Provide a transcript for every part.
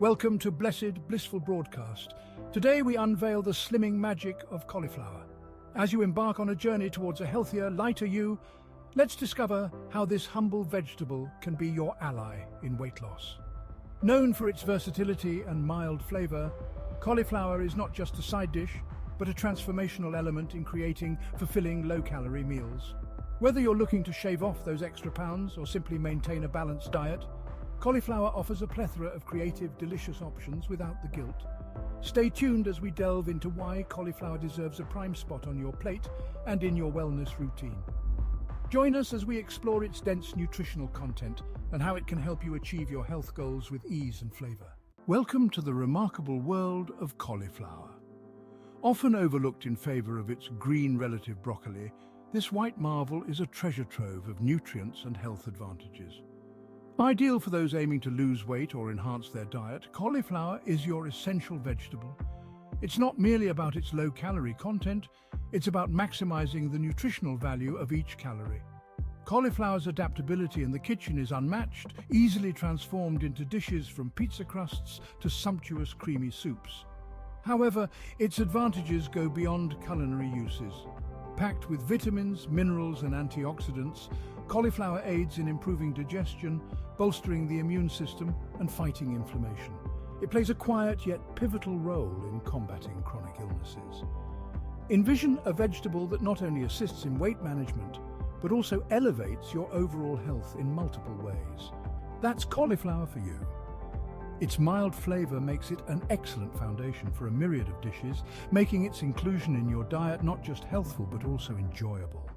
Welcome to Blessed Blissful Broadcast. Today we unveil the slimming magic of cauliflower. As you embark on a journey towards a healthier, lighter you, let's discover how this humble vegetable can be your ally in weight loss. Known for its versatility and mild flavor, cauliflower is not just a side dish, but a transformational element in creating fulfilling low-calorie meals. Whether you're looking to shave off those extra pounds or simply maintain a balanced diet, cauliflower offers a plethora of creative, delicious options without the guilt. Stay tuned as we delve into why cauliflower deserves a prime spot on your plate and in your wellness routine. Join us as we explore its dense nutritional content and how it can help you achieve your health goals with ease and flavor. Welcome to the remarkable world of cauliflower. Often overlooked in favor of its green relative broccoli, this white marvel is a treasure trove of nutrients and health advantages. Ideal for those aiming to lose weight or enhance their diet, cauliflower is your essential vegetable. It's not merely about its low-calorie content, it's about maximizing the nutritional value of each calorie. Cauliflower's adaptability in the kitchen is unmatched, easily transformed into dishes from pizza crusts to sumptuous creamy soups. However, its advantages go beyond culinary uses. Packed with vitamins, minerals and antioxidants, cauliflower aids in improving digestion, bolstering the immune system and fighting inflammation. It plays a quiet yet pivotal role in combating chronic illnesses. Envision a vegetable that not only assists in weight management, but also elevates your overall health in multiple ways. That's cauliflower for you. Its mild flavor makes it an excellent foundation for a myriad of dishes, making its inclusion in your diet not just healthful but also enjoyable.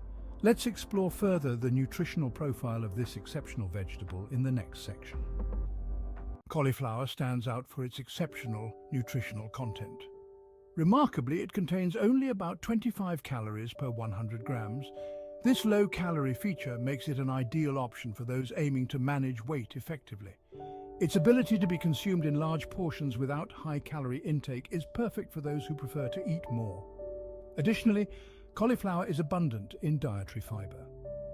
Let's explore further the nutritional profile of this exceptional vegetable in the next section. Cauliflower stands out for its exceptional nutritional content. Remarkably, it contains only about 25 calories per 100 grams. This low-calorie feature makes it an ideal option for those aiming to manage weight effectively. Its ability to be consumed in large portions without high-calorie intake is perfect for those who prefer to eat more. Additionally, cauliflower is abundant in dietary fiber.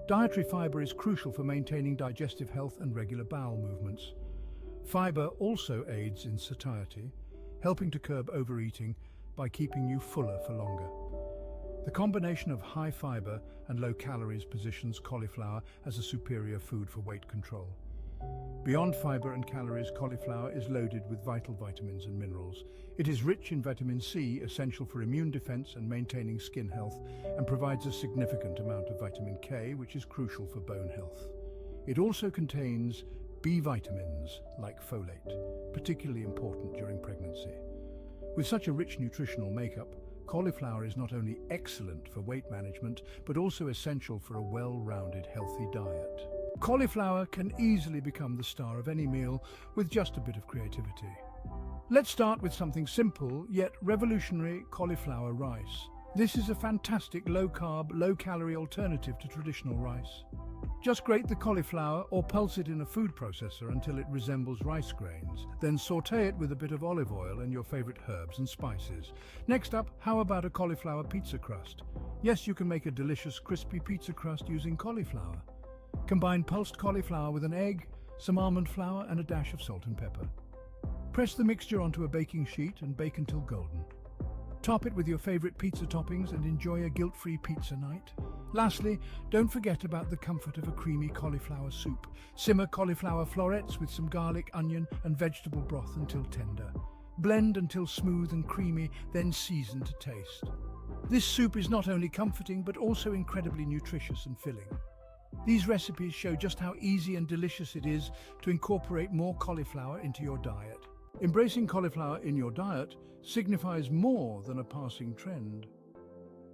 Dietary fiber is crucial for maintaining digestive health and regular bowel movements. Fiber also aids in satiety, helping to curb overeating by keeping you fuller for longer. The combination of high fiber and low calories positions cauliflower as a superior food for weight control. Beyond fiber and calories, cauliflower is loaded with vital vitamins and minerals. It is rich in vitamin C, essential for immune defense and maintaining skin health, and provides a significant amount of vitamin K, which is crucial for bone health. It also contains B vitamins, like folate, particularly important during pregnancy. With such a rich nutritional makeup, cauliflower is not only excellent for weight management, but also essential for a well-rounded, healthy diet. Cauliflower can easily become the star of any meal with just a bit of creativity. Let's start with something simple yet revolutionary: cauliflower rice. This is a fantastic low-carb, low-calorie alternative to traditional rice. Just grate the cauliflower or pulse it in a food processor until it resembles rice grains. Then saute it with a bit of olive oil and your favorite herbs and spices. Next up, how about a cauliflower pizza crust? Yes, you can make a delicious crispy pizza crust using cauliflower. Combine pulsed cauliflower with an egg, some almond flour and a dash of salt and pepper. Press the mixture onto a baking sheet and bake until golden. Top it with your favorite pizza toppings and enjoy a guilt-free pizza night. Lastly, don't forget about the comfort of a creamy cauliflower soup. Simmer cauliflower florets with some garlic, onion and vegetable broth until tender. Blend until smooth and creamy, then season to taste. This soup is not only comforting but also incredibly nutritious and filling. These recipes show just how easy and delicious it is to incorporate more cauliflower into your diet. Embracing cauliflower in your diet signifies more than a passing trend.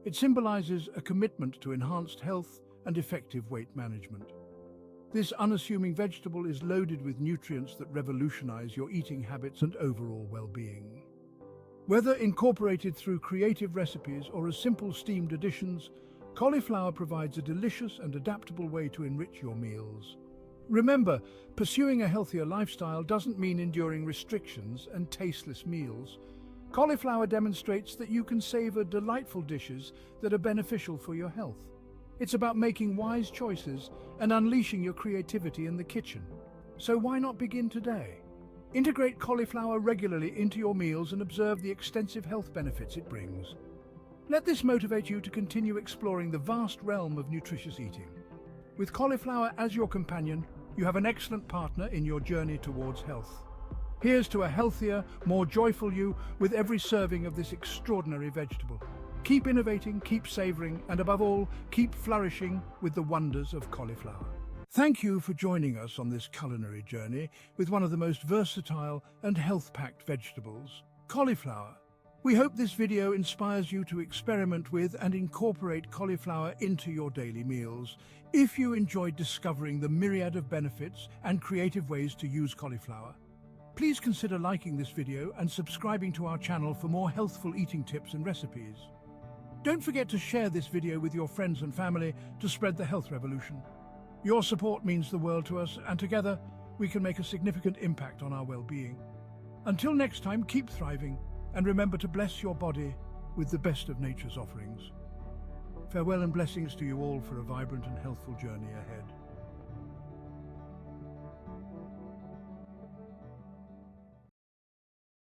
It symbolizes a commitment to enhanced health and effective weight management. This unassuming vegetable is loaded with nutrients that revolutionize your eating habits and overall well-being. Whether incorporated through creative recipes or as simple steamed additions, cauliflower provides a delicious and adaptable way to enrich your meals. Remember, pursuing a healthier lifestyle doesn't mean enduring restrictions and tasteless meals. Cauliflower demonstrates that you can savor delightful dishes that are beneficial for your health. It's about making wise choices and unleashing your creativity in the kitchen. So why not begin today? Integrate cauliflower regularly into your meals and observe the extensive health benefits it brings. Let this motivate you to continue exploring the vast realm of nutritious eating. With cauliflower as your companion, you have an excellent partner in your journey towards health. Here's to a healthier, more joyful you with every serving of this extraordinary vegetable. Keep innovating, keep savoring, and above all, keep flourishing with the wonders of cauliflower. Thank you for joining us on this culinary journey with one of the most versatile and health-packed vegetables, cauliflower. We hope this video inspires you to experiment with and incorporate cauliflower into your daily meals. If you enjoyed discovering the myriad of benefits and creative ways to use cauliflower, please consider liking this video and subscribing to our channel for more healthful eating tips and recipes. Don't forget to share this video with your friends and family to spread the health revolution. Your support means the world to us, and together we can make a significant impact on our well-being. Until next time, keep thriving, and remember to bless your body with the best of nature's offerings. Farewell and blessings to you all for a vibrant and healthful journey ahead.